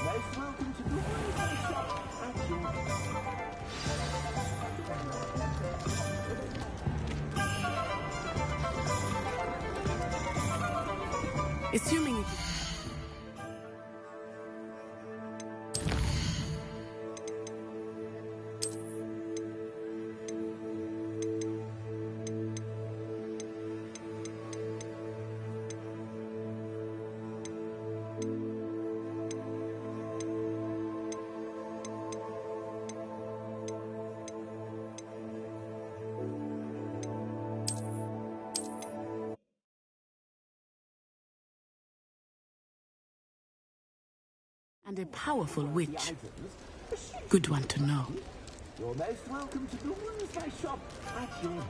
most welcome to the Rainzm shop at your... Assuming it... And a powerful witch. Good one to know. You're most welcome to the Rainzm shop at your...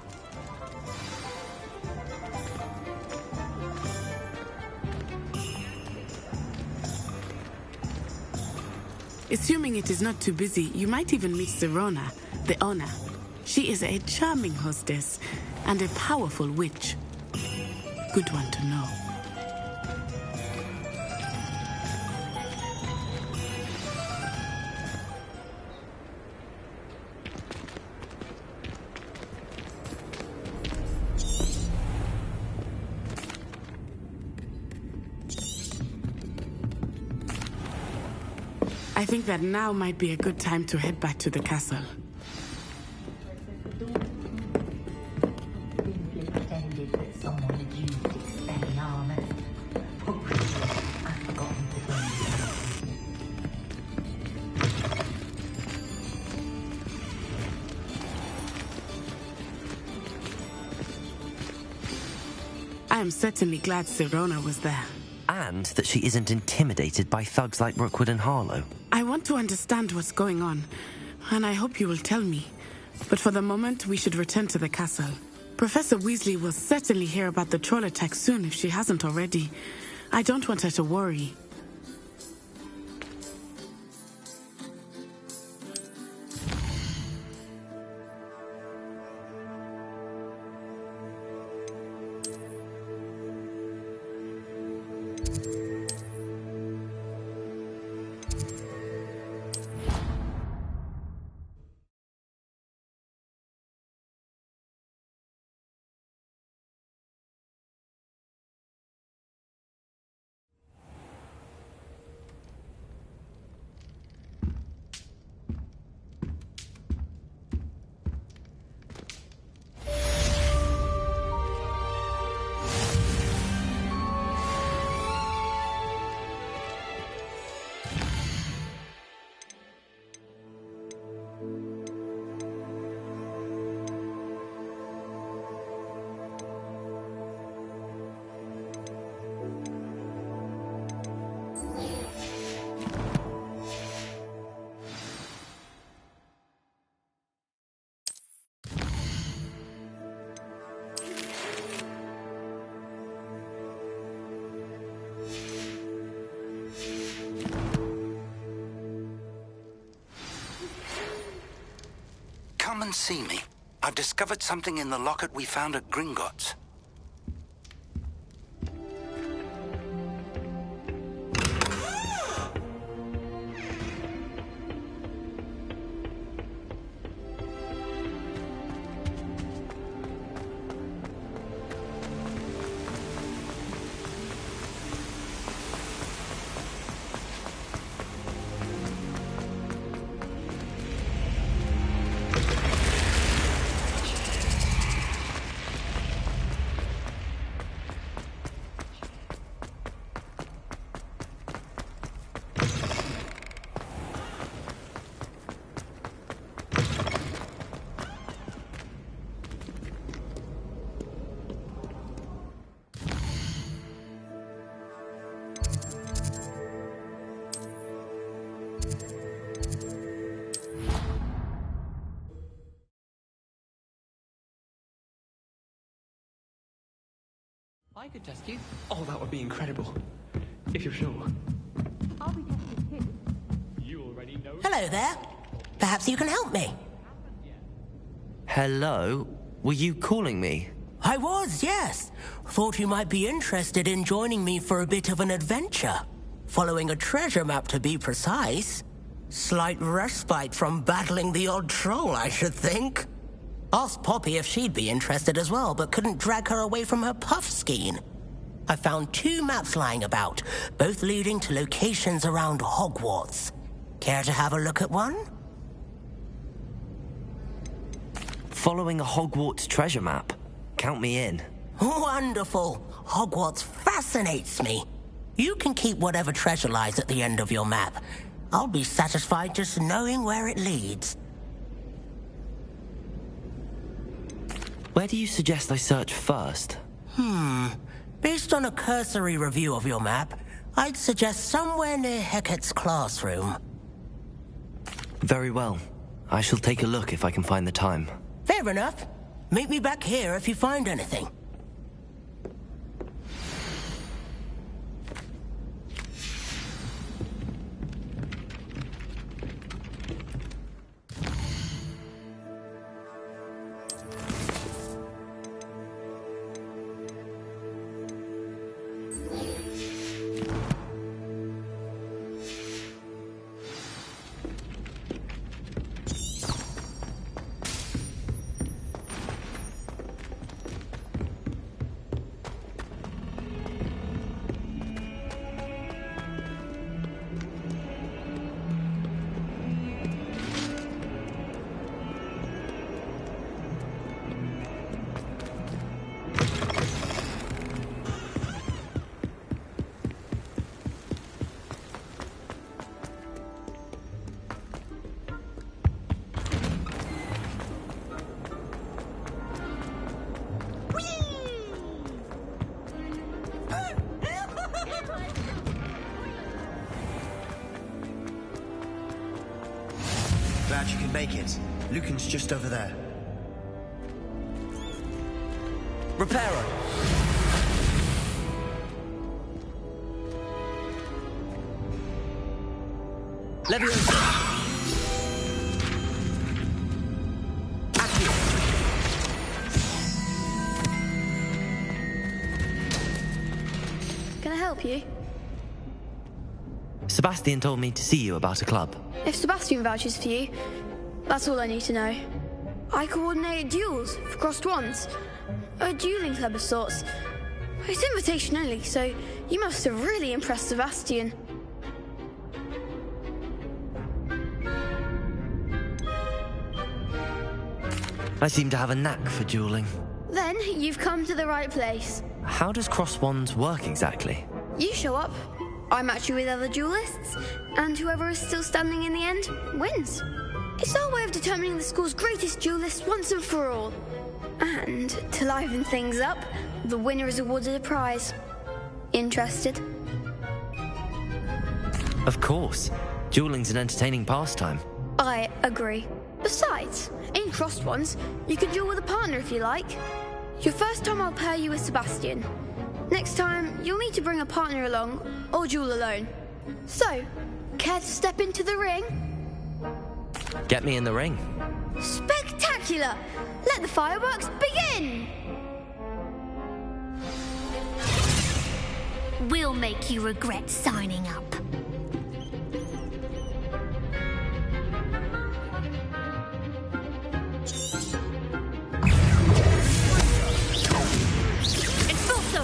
Assuming it is not too busy, you might even meet Sirona, the owner. She is a charming hostess and a powerful witch. Good one to know. I think that now might be a good time to head back to the castle. I am certainly glad Sirona was there. And that she isn't intimidated by thugs like Rookwood and Harlow. I want to understand what's going on, and I hope you will tell me. But for the moment, we should return to the castle. Professor Weasley will certainly hear about the troll attack soon if she hasn't already. I don't want her to worry. Come and see me. I've discovered something in the locket we found at Gringotts. I could test you. Oh, that would be incredible. If you're sure. I'll be testing him. You already know. Hello there. Perhaps you can help me. Hello? Were you calling me? I was, yes. Thought you might be interested in joining me for a bit of an adventure. Following a treasure map to be precise. Slight respite from battling the odd troll, I should think. Asked Poppy if she'd be interested as well, but couldn't drag her away from her puff skein. I found 2 maps lying about, both leading to locations around Hogwarts. Care to have a look at one? Following a Hogwarts treasure map. Count me in. Wonderful. Hogwarts fascinates me. You can keep whatever treasure lies at the end of your map. I'll be satisfied just knowing where it leads. Where do you suggest I search first? Based on a cursory review of your map, I'd suggest somewhere near Hecat's classroom. Very well. I shall take a look if I can find the time. Fair enough. Meet me back here if you find anything. Glad you can make it. Lucan's just over there. Reparo! Leviosa! Accio! Can I help you? Sebastian told me to see you about a club. If Sebastian vouches for you, that's all I need to know. I coordinate duels for crossed wands. A dueling club of sorts. It's invitation only, so you must have really impressed Sebastian. I seem to have a knack for dueling. Then you've come to the right place. How does cross wands work exactly? You show up, I match you with other duelists, and whoever is still standing in the end wins. It's our way of determining the school's greatest duelist once and for all. And to liven things up, the winner is awarded a prize. Interested? Of course. Dueling's an entertaining pastime. I agree. Besides, in crossed ones, you can duel with a partner if you like. Your first time I'll pair you with Sebastian. Next time, you'll need to bring a partner along, or duel alone. So, care to step into the ring? Get me in the ring. Spectacular! Let the fireworks begin! We'll make you regret signing up. Expulso!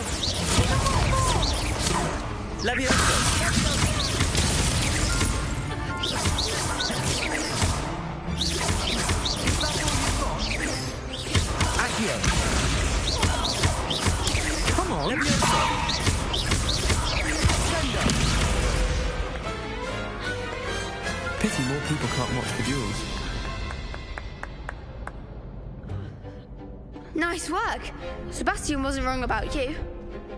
Leviosa! Accio! Come on! Leviosa! Pity more people can't watch the duels. Nice work. Sebastian wasn't wrong about you.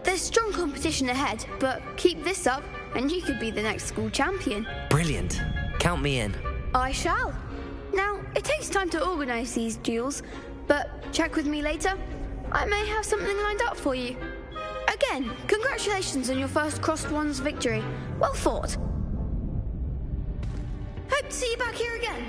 There's strong competition ahead, but keep this up and you could be the next school champion. Brilliant. Count me in. I shall. Now, it takes time to organise these duels, but check with me later. I may have something lined up for you. Again, congratulations on your first crossed wands victory. Well fought. Hope to see you back here again.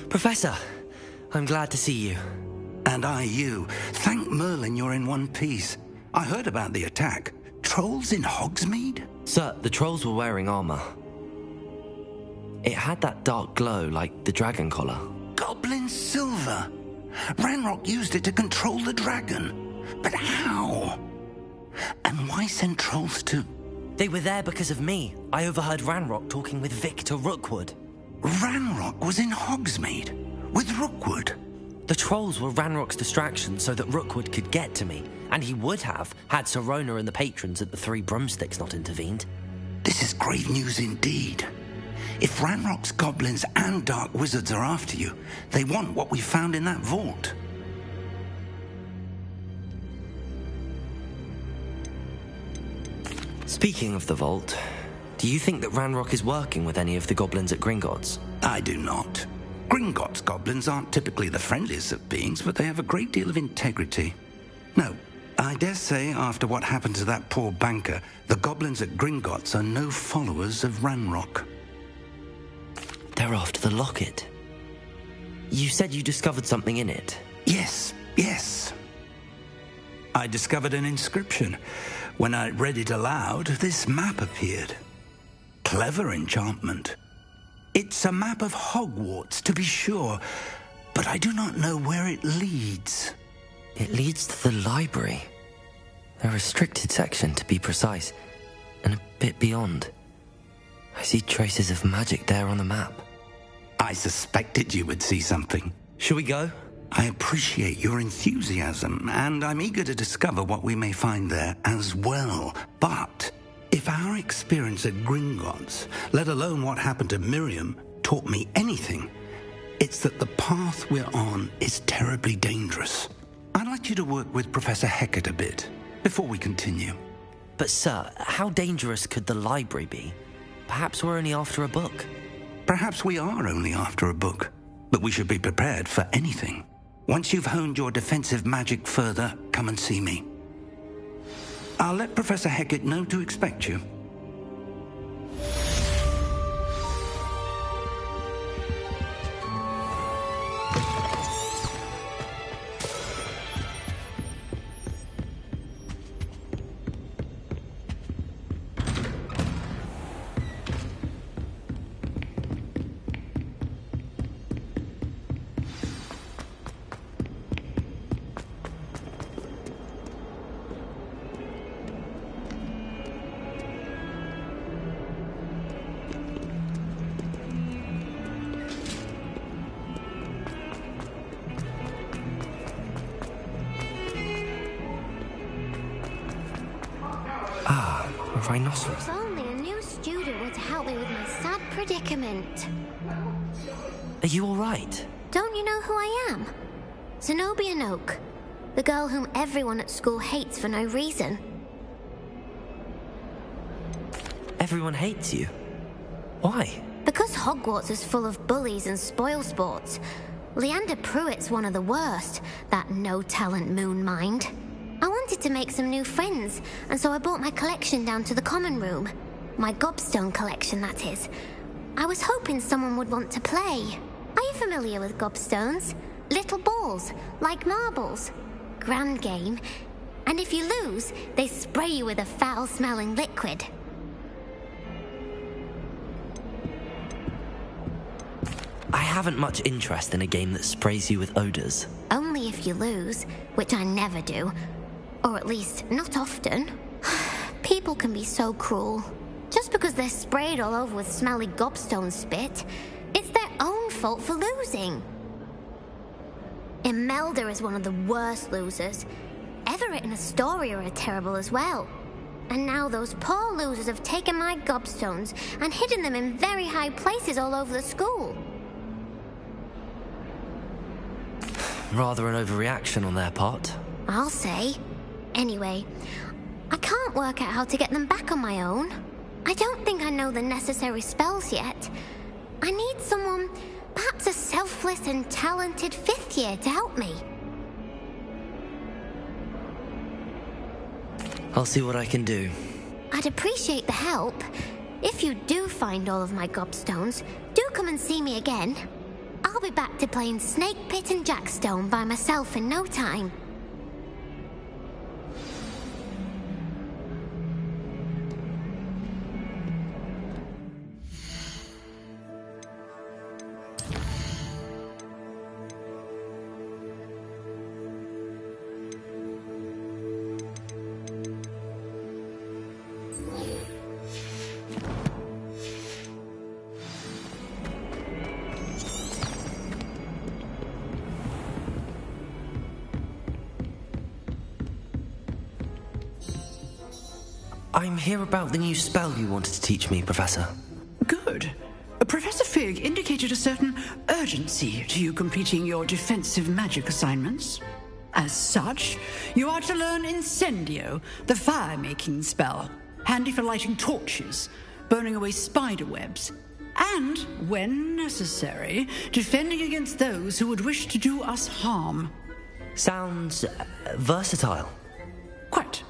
Professor, I'm glad to see you. And I you. Thank Merlin you're in one piece. I heard about the attack. Trolls in Hogsmeade? Sir, the trolls were wearing armor. It had that dark glow like the dragon collar. Goblin silver. Ranrock used it to control the dragon. But how? And why send trolls to... They were there because of me. I overheard Ranrock talking with Victor Rookwood. Ranrock was in Hogsmeade with Rookwood. The trolls were Ranrock's distraction so that Rookwood could get to me, and he would have had Sirona and the patrons at the Three Broomsticks not intervened. This is grave news indeed. If Ranrock's goblins and dark wizards are after you, they want what we found in that vault. Speaking of the vault, do you think that Ranrock is working with any of the goblins at Gringotts? I do not. Gringotts goblins aren't typically the friendliest of beings, but they have a great deal of integrity. No, I dare say after what happened to that poor banker, the goblins at Gringotts are no followers of Ranrock. They're after the locket. You said you discovered something in it. Yes. I discovered an inscription. When I read it aloud, this map appeared. Clever enchantment. It's a map of Hogwarts, to be sure, but I do not know where it leads. It leads to the library. A restricted section, to be precise, and a bit beyond. I see traces of magic there on the map. I suspected you would see something. Shall we go? I appreciate your enthusiasm, and I'm eager to discover what we may find there as well. But if our experience at Gringotts, let alone what happened to Miriam, taught me anything, it's that the path we're on is terribly dangerous. I'd like you to work with Professor Hecat a bit before we continue. But sir, how dangerous could the library be? Perhaps we're only after a book. Perhaps we are only after a book, but we should be prepared for anything. Once you've honed your defensive magic further, come and see me. I'll let Professor Hecat know to expect you. Rhinoceros. If only a new student were to help me with my sad predicament. Are you all right? Don't you know who I am? Zenobia Noak, the girl whom everyone at school hates for no reason. Everyone hates you. Why? Because Hogwarts is full of bullies and spoilsports, Leander Pruitt's one of the worst, that no-talent moon mind. I wanted to make some new friends, and so I brought my collection down to the common room. My gobstone collection, that is. I was hoping someone would want to play. Are you familiar with gobstones? Little balls, like marbles. Grand game. And if you lose, they spray you with a foul-smelling liquid. I haven't much interest in a game that sprays you with odors. Only if you lose, which I never do. Or at least, not often. People can be so cruel. Just because they're sprayed all over with smelly gobstone spit, it's their own fault for losing. Imelda is one of the worst losers. Everett and Astoria are terrible as well. And now those poor losers have taken my gobstones and hidden them in very high places all over the school. Rather an overreaction on their part. I'll say. Anyway, I can't work out how to get them back on my own. I don't think I know the necessary spells yet. I need someone, perhaps a selfless and talented 5th year to help me. I'll see what I can do. I'd appreciate the help. If you do find all of my gobstones, do come and see me again. I'll be back to playing Snake Pit and Jackstone by myself in no time. I'm here about the new spell you wanted to teach me, Professor. Good. Professor Fig indicated a certain urgency to you completing your defensive magic assignments. As such, you are to learn Incendio, the fire-making spell, handy for lighting torches, burning away spider webs, and, when necessary, defending against those who would wish to do us harm. Sounds versatile. Quite.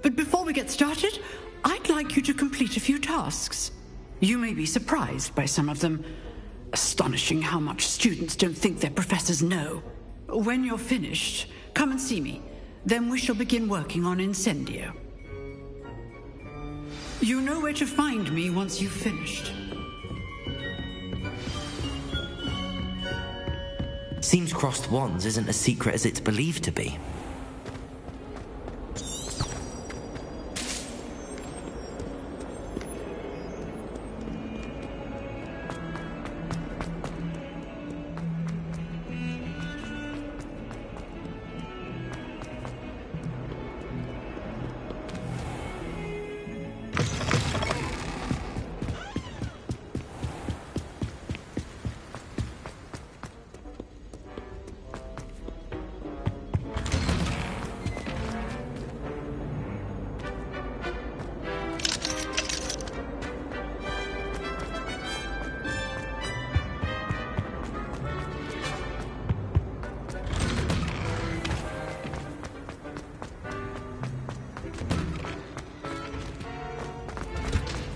But before we get started, I'd like you to complete a few tasks. You may be surprised by some of them. Astonishing how much students don't think their professors know. When you're finished, come and see me. Then we shall begin working on Incendio. You know where to find me once you've finished. Seems crossed wands isn't as secret as it's believed to be.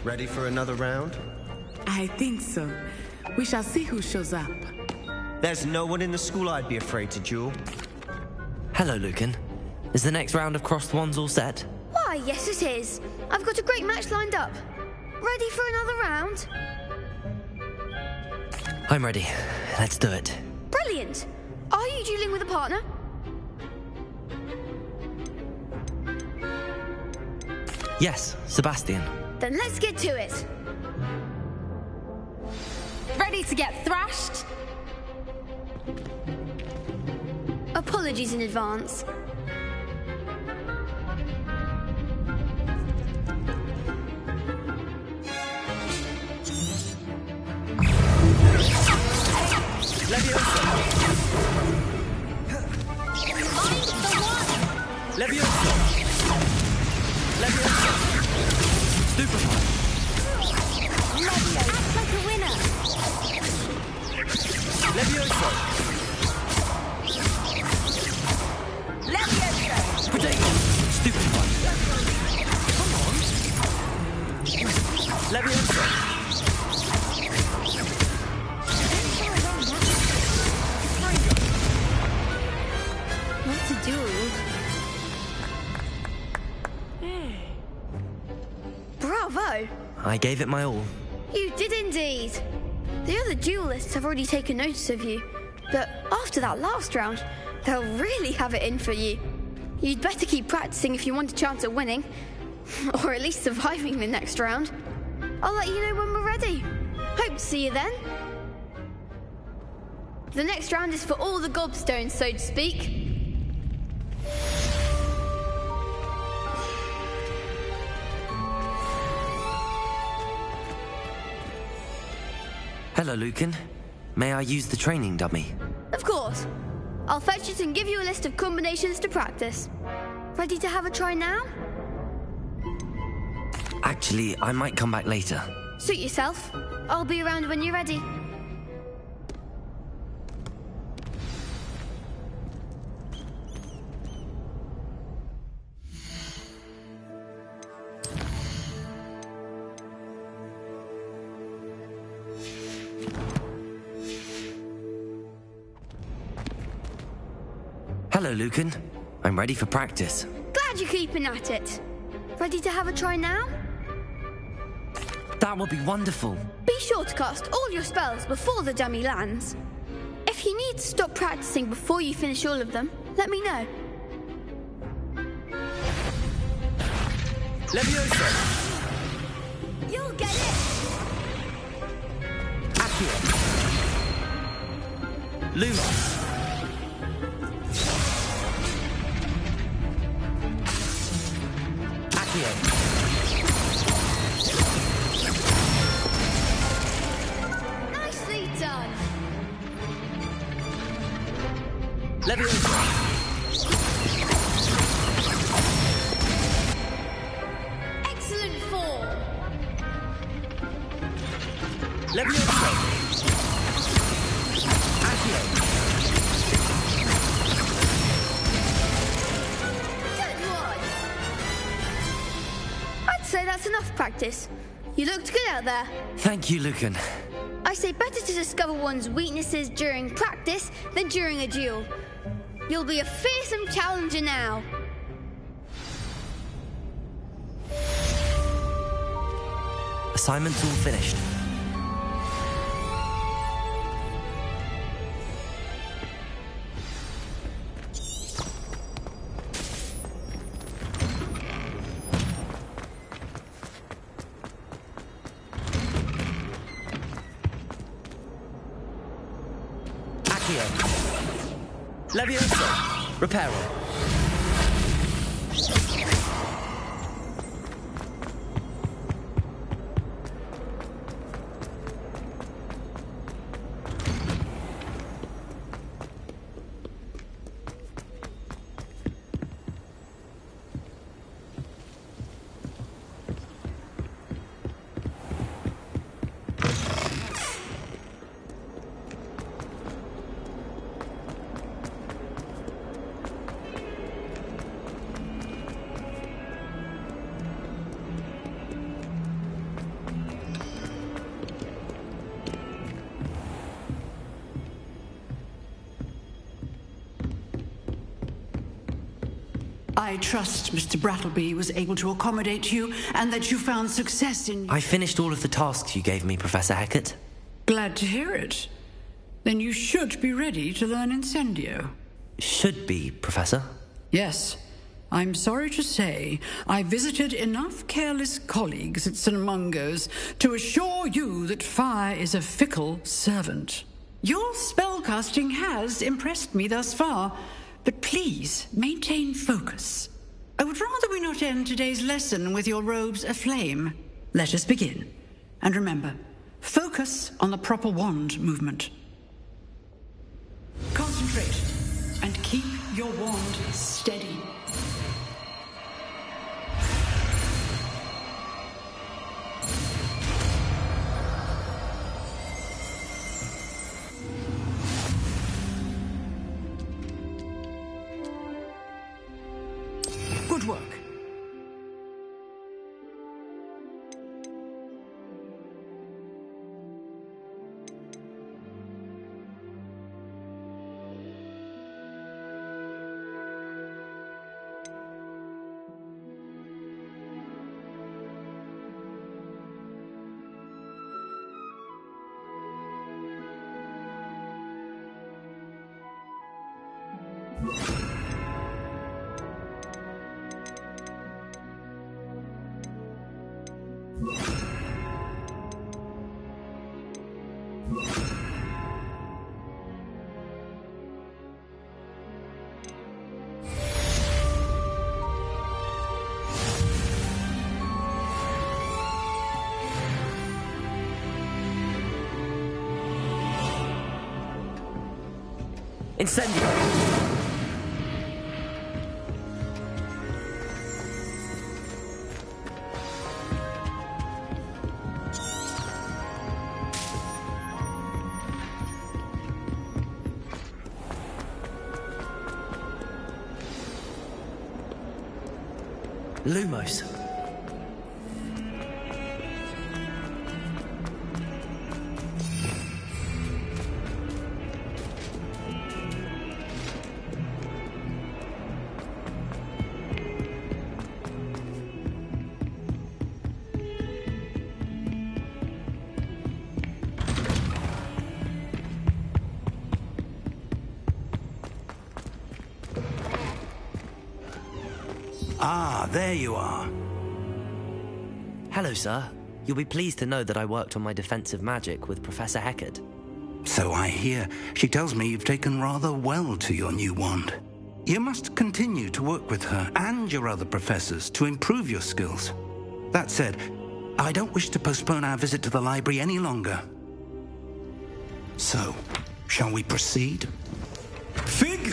Ready for another round? I think so. We shall see who shows up. There's no one in the school I'd be afraid to duel. Hello, Lucan. Is the next round of crossed wands all set? Why, yes it is. I've got a great match lined up. Ready for another round? I'm ready. Let's do it. Brilliant. Are you dueling with a partner? Yes, Sebastian. Then let's get to it. Ready to get thrashed? Apologies in advance. Leviosa! Leviosa! Leviosa! Stupefy! Act like a winner. What to do? Bravo! I gave it my all. You did indeed. The other duelists have already taken notice of you, but after that last round, they'll really have it in for you. You'd better keep practicing if you want a chance at winning, or at least surviving the next round. I'll let you know when we're ready. Hope to see you then. The next round is for all the gobstones, so to speak. Hello, Lucan. May I use the training dummy? Of course. I'll fetch it and give you a list of combinations to practice. Ready to have a try now? Actually, I might come back later. Suit yourself. I'll be around when you're ready. Hello, Lucan. I'm ready for practice. Glad you're keeping at it. Ready to have a try now? That would be wonderful. Be sure to cast all your spells before the dummy lands. If you need to stop practicing before you finish all of them, let me know. Leviosa! You'll get it! Accio! Lumos! Nicely done! Leviosa! Excellent form! Leviosa! Accio! Good one! I'd say that's enough practice. You looked good out there. Thank you, Lucan. I say better to discover one's weaknesses during practice than during a duel. You'll be a fearsome challenger now. Assignment's all finished. Leviosa! Reparo! I trust Mr. Brattleby was able to accommodate you and that you found success in... I finished all of the tasks you gave me, Professor Hecat. Glad to hear it. Then you should be ready to learn Incendio. Should be, Professor. Yes. I'm sorry to say I visited enough careless colleagues at St. Mungo's to assure you that fire is a fickle servant. Your spellcasting has impressed me thus far, but please maintain focus. I would rather we not end today's lesson with your robes aflame. Let us begin. And remember, focus on the proper wand movement. Concentrate and keep your wand steady. Good work. Incendio! Lumos. Ah, there you are. Hello, sir. You'll be pleased to know that I worked on my defensive magic with Professor Heckard. So I hear. She tells me you've taken rather well to your new wand. You must continue to work with her and your other professors to improve your skills. That said, I don't wish to postpone our visit to the library any longer. So, shall we proceed? Fig,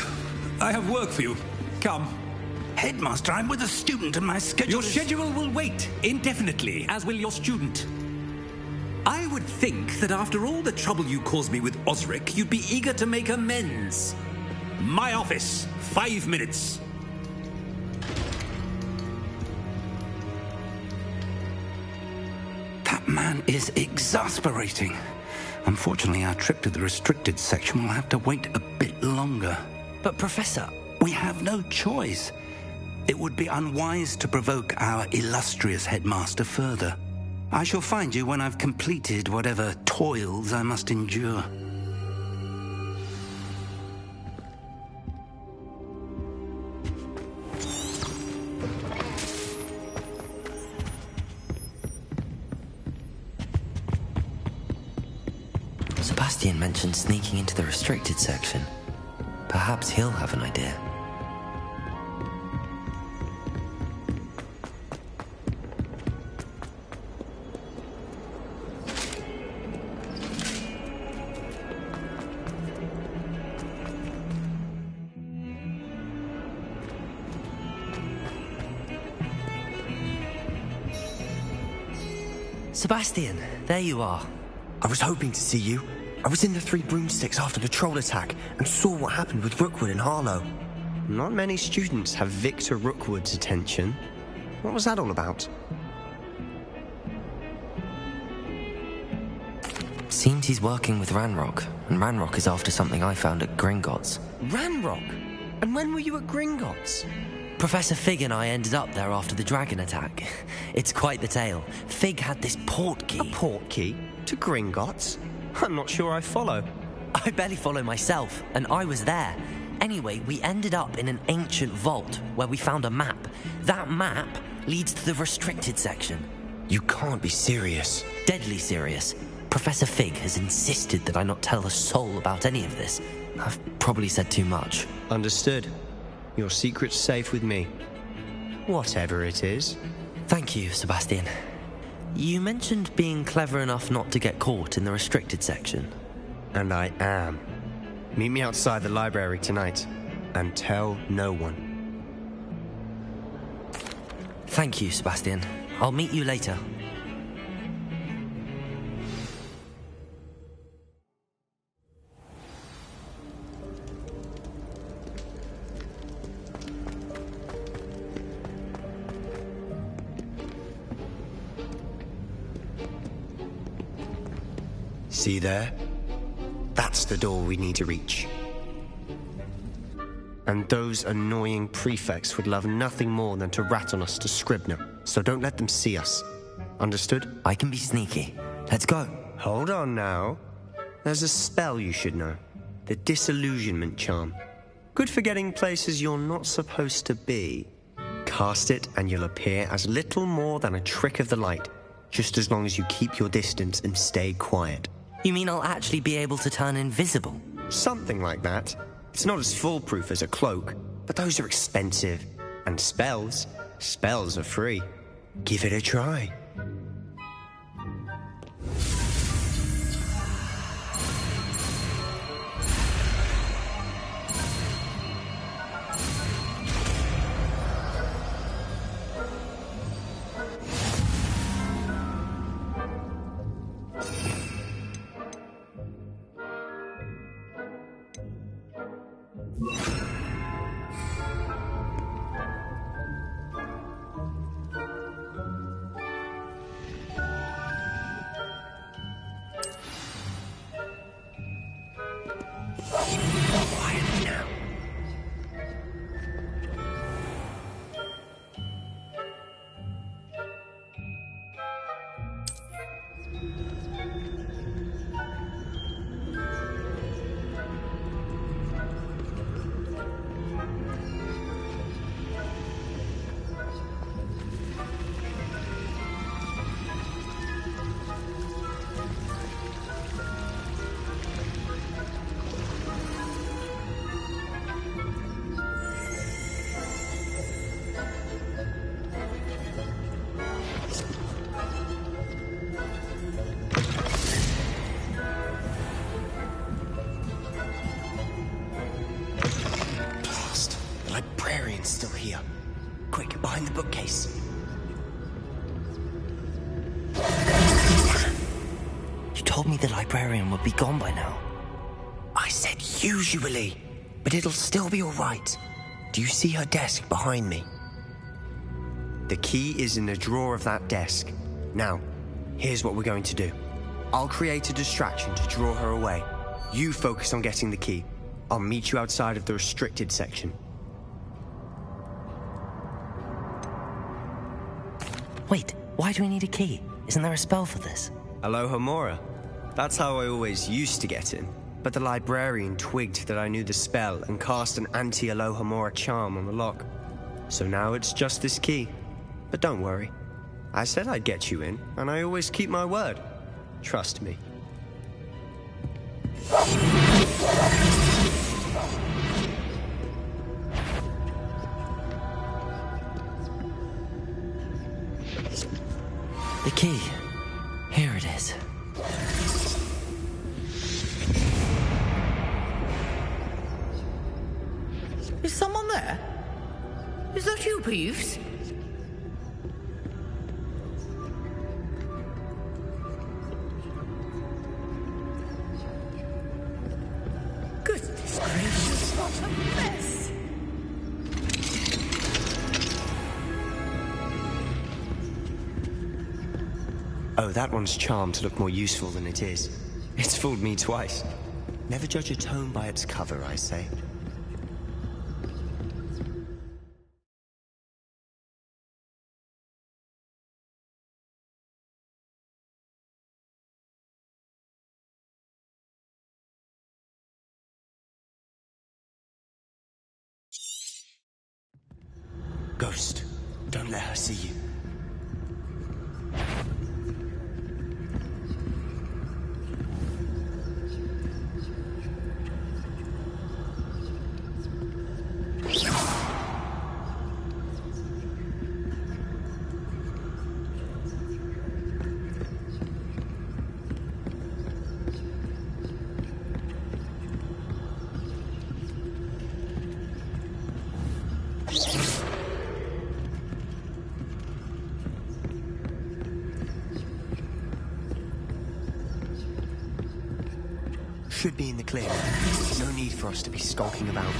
I have work for you. Come. Headmaster, I'm with a student and my schedule Your schedule will wait indefinitely, as will your student. I would think that after all the trouble you caused me with Osric, you'd be eager to make amends. My office, 5 minutes. That man is exasperating. Unfortunately, our trip to the restricted section will have to wait a bit longer. But, Professor... We have no choice. It would be unwise to provoke our illustrious headmaster further. I shall find you when I've completed whatever toils I must endure. Sebastian mentioned sneaking into the restricted section. Perhaps he'll have an idea. Sebastian, there you are. I was hoping to see you. I was in the Three Broomsticks after the troll attack and saw what happened with Rookwood and Harlow. Not many students have Victor Rookwood's attention. What was that all about? Seems he's working with Ranrock, and Ranrock is after something I found at Gringotts. Ranrock? And when were you at Gringotts? Professor Fig and I ended up there after the dragon attack. It's quite the tale. Fig had this port key. A port key? To Gringotts? I'm not sure I follow. I barely follow myself, and I was there. Anyway, we ended up in an ancient vault where we found a map. That map leads to the restricted section. You can't be serious. Deadly serious. Professor Fig has insisted that I not tell a soul about any of this. I've probably said too much. Understood. Your secret's safe with me. Whatever it is. Thank you, Sebastian. You mentioned being clever enough not to get caught in the restricted section. And I am. Meet me outside the library tonight, and tell no one. Thank you, Sebastian. I'll meet you later. See there? That's the door we need to reach. And those annoying prefects would love nothing more than to rat on us to Scribner, so don't let them see us. Understood? I can be sneaky. Let's go. Hold on now. There's a spell you should know. The Disillusionment Charm. Good for getting places you're not supposed to be. Cast it and you'll appear as little more than a trick of the light, just as long as you keep your distance and stay quiet. You mean I'll actually be able to turn invisible? Something like that. It's not as foolproof as a cloak, but those are expensive. And spells are free. Give it a try. Still here. Quick, behind the bookcase. You told me the librarian would be gone by now. I said usually, but it'll still be alright. Do you see her desk behind me? The key is in the drawer of that desk. Now, here's what we're going to do. I'll create a distraction to draw her away. You focus on getting the key. I'll meet you outside of the restricted section. Wait, why do we need a key? Isn't there a spell for this? Alohomora. That's how I always used to get in. But the librarian twigged that I knew the spell and cast an anti-Alohomora charm on the lock. So now it's just this key. But don't worry. I said I'd get you in, and I always keep my word. Trust me. The key. Here it is. Is someone there? Is that you, Peeves? Goodness gracious, what a mess! Oh, that one's charmed to look more useful than it is. It's fooled me twice. Never judge a tome by its cover, I say. Ghost, don't let her see you. Should be in the clear. No need for us to be skulking about.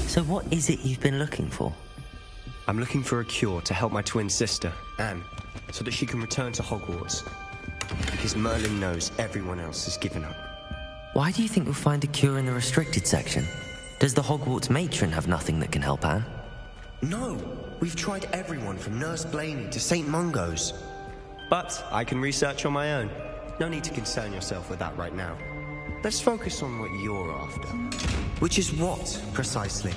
So what is it you've been looking for? I'm looking for a cure to help my twin sister, Anne, so that she can return to Hogwarts. Because Merlin knows everyone else has given up. Why do you think we'll find a cure in the restricted section? Does the Hogwarts matron have nothing that can help Anne? No! We've tried everyone from Nurse Blaney to St. Mungo's. But I can research on my own. No need to concern yourself with that right now. Let's focus on what you're after. Which is what, precisely?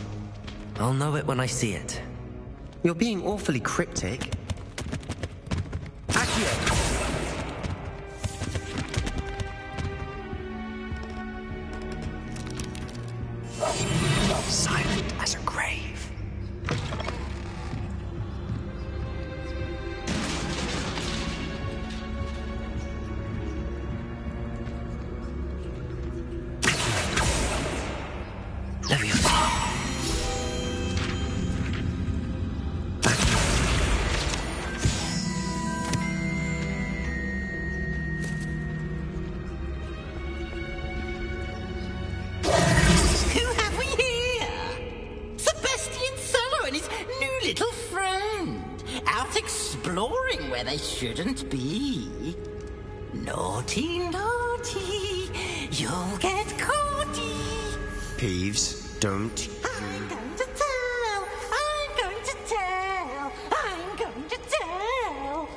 I'll know it when I see it. You're being awfully cryptic. Accio! Silent as a grave. Shouldn't be. Naughty, naughty, you'll get caughty. Peeves, don't. I'm going to tell, I'm going to tell, I'm going to tell.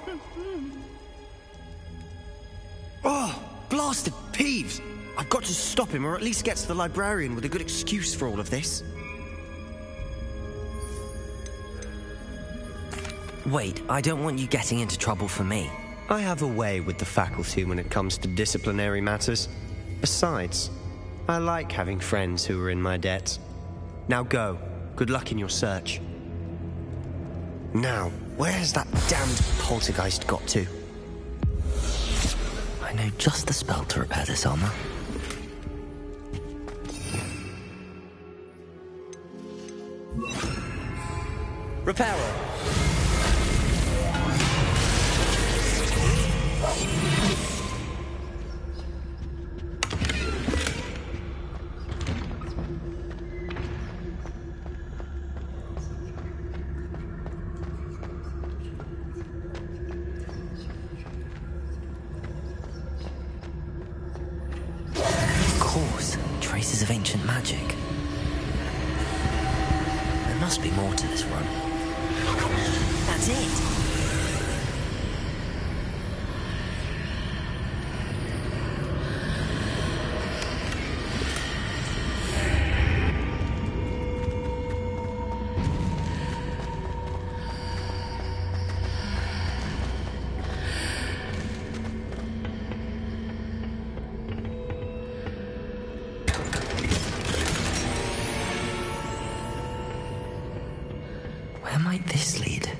Oh, blasted Peeves! I've got to stop him, or at least get to the librarian with a good excuse for all of this. Wait, I don't want you getting into trouble for me. I have a way with the faculty when it comes to disciplinary matters. Besides, I like having friends who are in my debt. Now go. Good luck in your search. Now, where has that damned poltergeist got to? I know just the spell to repair this armor. Repairer. Traces of ancient magic. There must be more to this run. That's it! Where might this lead?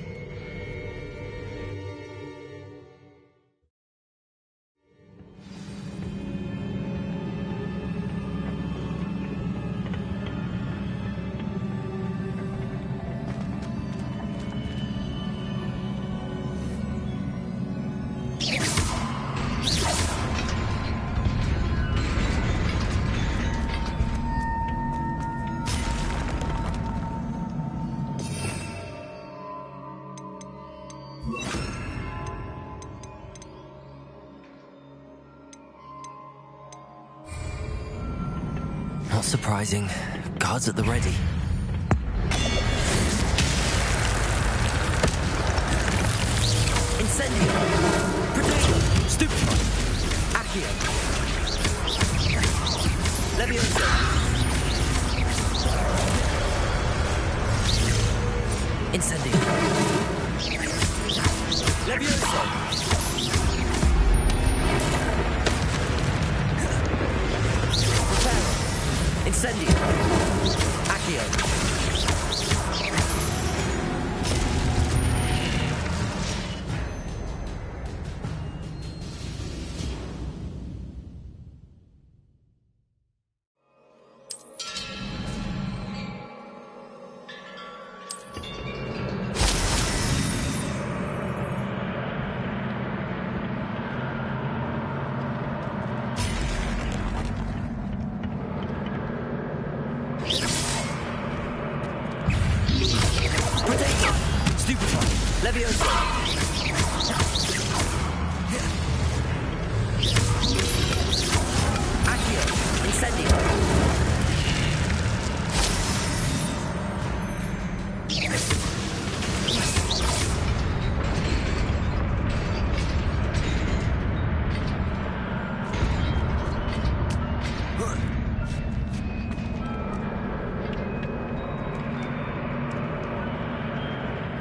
Not surprising. Guards at the ready. Incendio! Protego! Stupefy! Accio! Levioso! Incendio! Levioso! Incendio! Accio!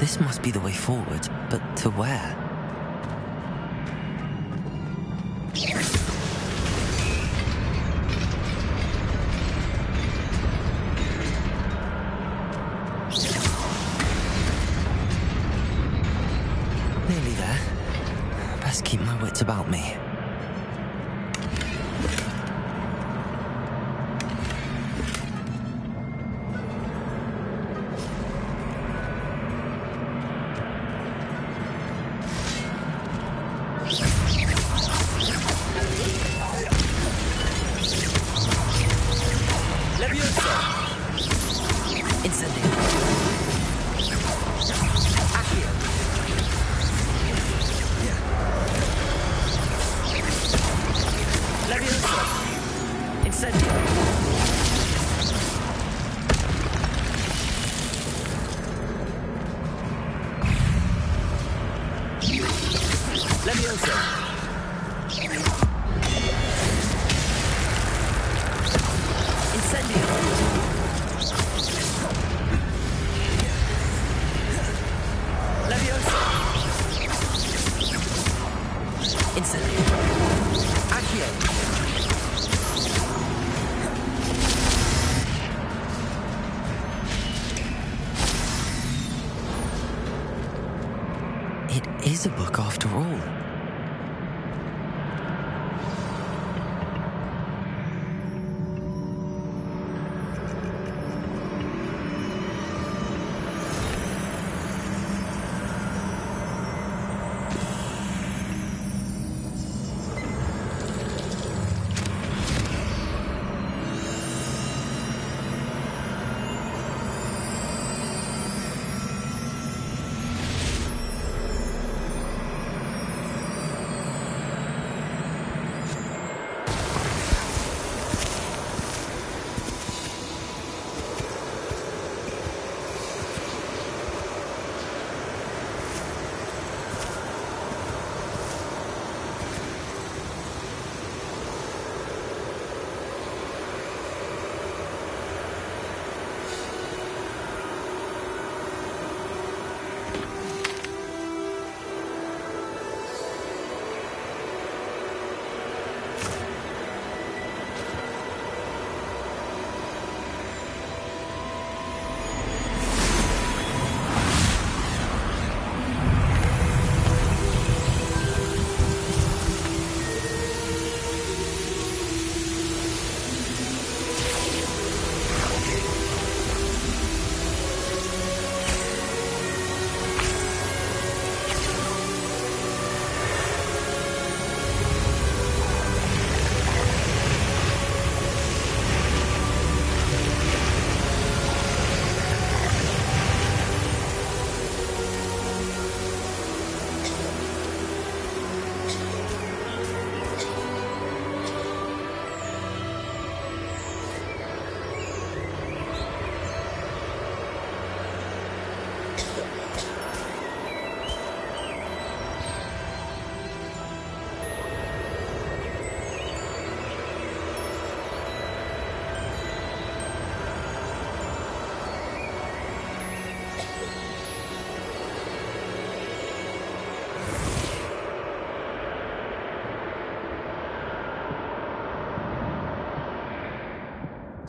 This must be the way forward, but to where? Nearly there. Best keep my wits about me. It is a book after all.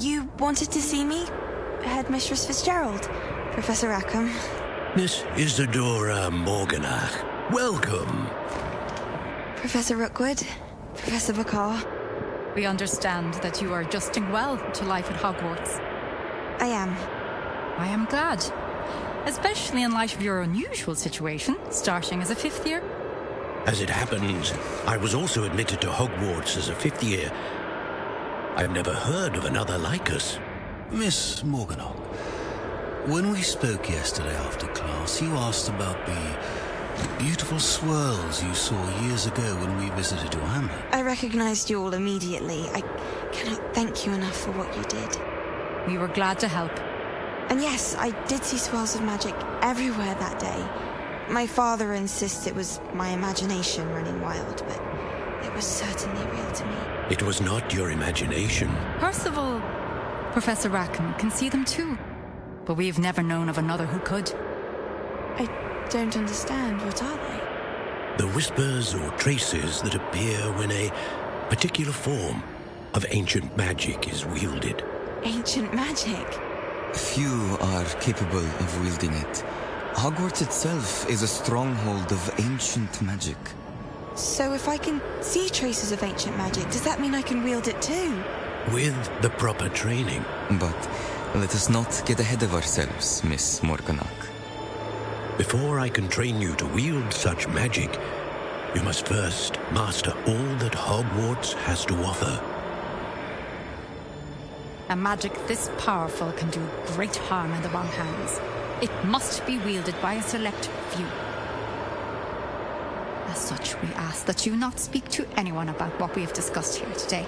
You wanted to see me? Headmistress Fitzgerald, Professor Rackham. Miss Isadora Morganach, welcome. Professor Rookwood, Professor Bakar. We understand that you are adjusting well to life at Hogwarts. I am. I am glad. Especially in light of your unusual situation, starting as a 5th year. As it happens, I was also admitted to Hogwarts as a 5th year. I've never heard of another like us. Miss Morganach, when we spoke yesterday after class, you asked about the beautiful swirls you saw years ago when we visited your hamlet. I recognized you all immediately. I cannot thank you enough for what you did. We were glad to help. And yes, I did see swirls of magic everywhere that day. My father insists it was my imagination running wild, but it was certainly real to me. It was not your imagination. Percival, Professor Rackham can see them too. But we've never known of another who could. I don't understand. What are they? The whispers or traces that appear when a particular form of ancient magic is wielded. Ancient magic? Few are capable of wielding it. Hogwarts itself is a stronghold of ancient magic. So if I can see traces of ancient magic, does that mean I can wield it too? With the proper training. But let us not get ahead of ourselves, Miss Morganach. Before I can train you to wield such magic, you must first master all that Hogwarts has to offer. A magic this powerful can do great harm in the wrong hands. It must be wielded by a select few. As such, we ask that you not speak to anyone about what we have discussed here today.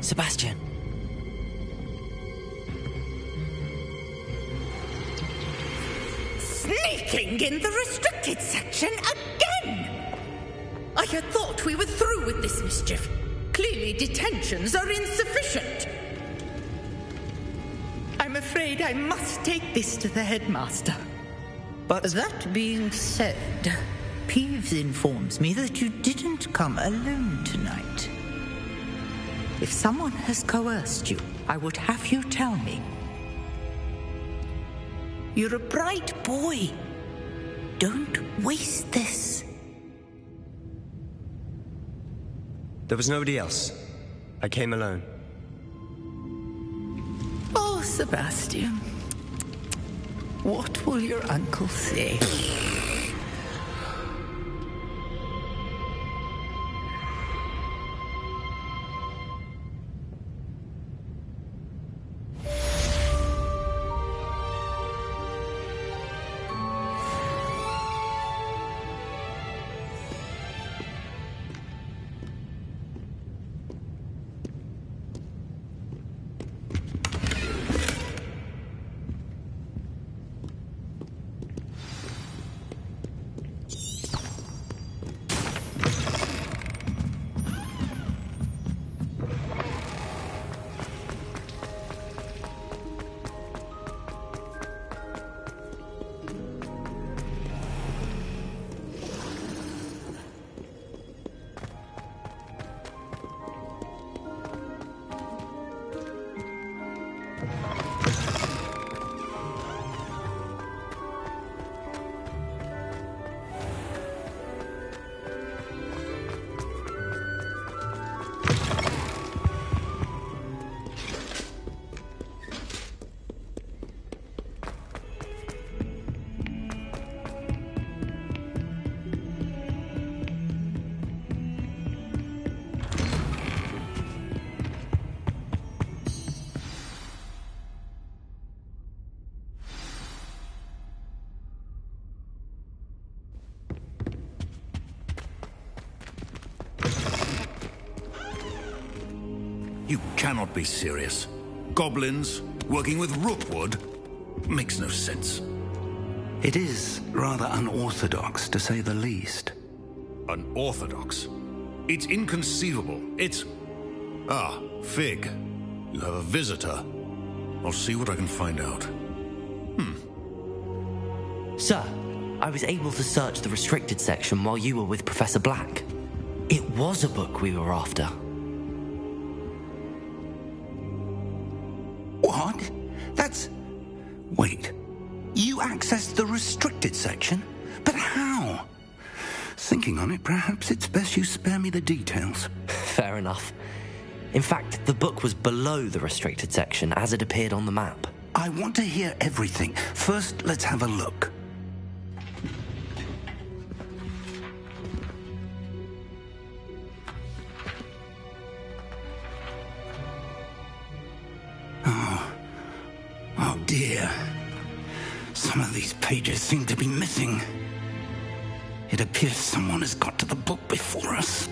Sebastian. Sneaking in the restricted section again! I had thought we were through with this mischief. Clearly detentions are insufficient. I'm afraid I must take this to the headmaster. But that being said, Peeves informs me that you didn't come alone tonight. If someone has coerced you, I would have you tell me. You're a bright boy. Don't waste this. There was nobody else. I came alone. Oh, Sebastian. What will your uncle say? You cannot be serious. Goblins working with Rookwood makes no sense. It is rather unorthodox, to say the least. Unorthodox? It's inconceivable. It's... Ah, Fig. You have a visitor. I'll see what I can find out. Sir, I was able to search the restricted section while you were with Professor Black. It was a book we were after. What? That's... Wait. You accessed the restricted section? But how? Thinking on it, perhaps it's best you spare me the details. Fair enough. In fact, the book was below the restricted section as it appeared on the map. I want to hear everything. First, let's have a look. Oh dear. Some of these pages seem to be missing. It appears someone has got to the book before us.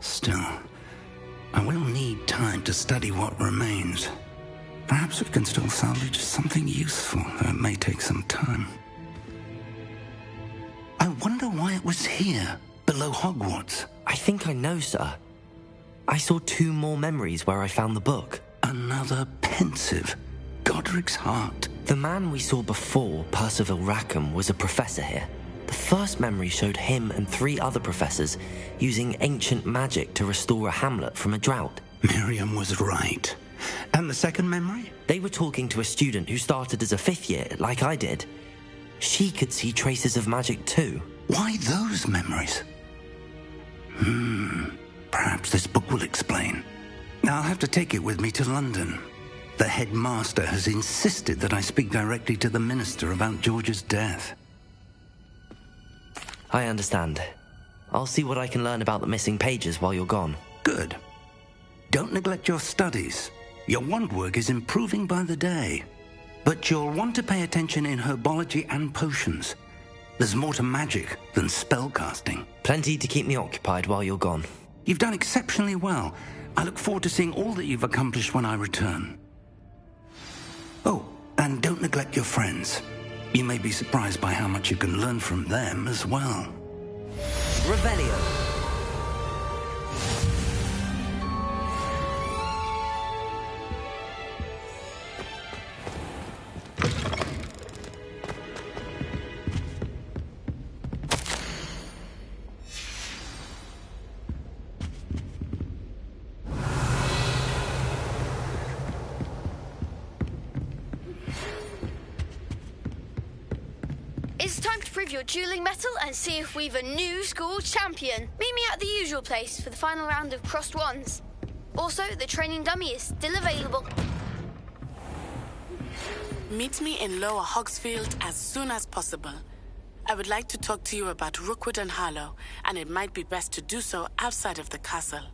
Still, I will need time to study what remains. Perhaps we can still salvage something useful, though it may take some time. I wonder why it was here, below Hogwarts. I think I know, sir. I saw 2 more memories where I found the book. Another pensive. Godric's heart. The man we saw before, Percival Rackham, was a professor here. The first memory showed him and 3 other professors using ancient magic to restore a hamlet from a drought. Miriam was right. And the second memory? They were talking to a student who started as a 5th year, like I did. She could see traces of magic too. Why those memories? Perhaps this book will explain. I'll have to take it with me to London. The headmaster has insisted that I speak directly to the minister about George's death. I understand. I'll see what I can learn about the missing pages while you're gone. Good. Don't neglect your studies. Your wand work is improving by the day. But you'll want to pay attention in herbology and potions. There's more to magic than spellcasting. Plenty to keep me occupied while you're gone. You've done exceptionally well. I look forward to seeing all that you've accomplished when I return. Oh, and don't neglect your friends. You may be surprised by how much you can learn from them as well. Revelio. It's time to prove your dueling mettle and see if we've a new school champion. Meet me at the usual place for the final round of crossed wands. Also, the training dummy is still available. Meet me in Lower Hogsfield as soon as possible. I would like to talk to you about Rookwood and Harlow, and it might be best to do so outside of the castle.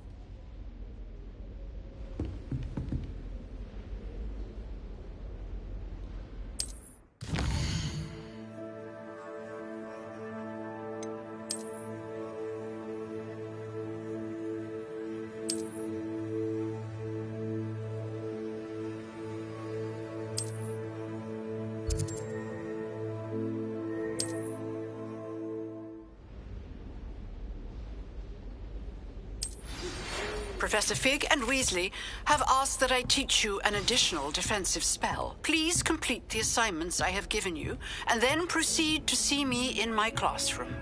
Professor Fig and Weasley have asked that I teach you an additional defensive spell. Please complete the assignments I have given you, and then proceed to see me in my classroom.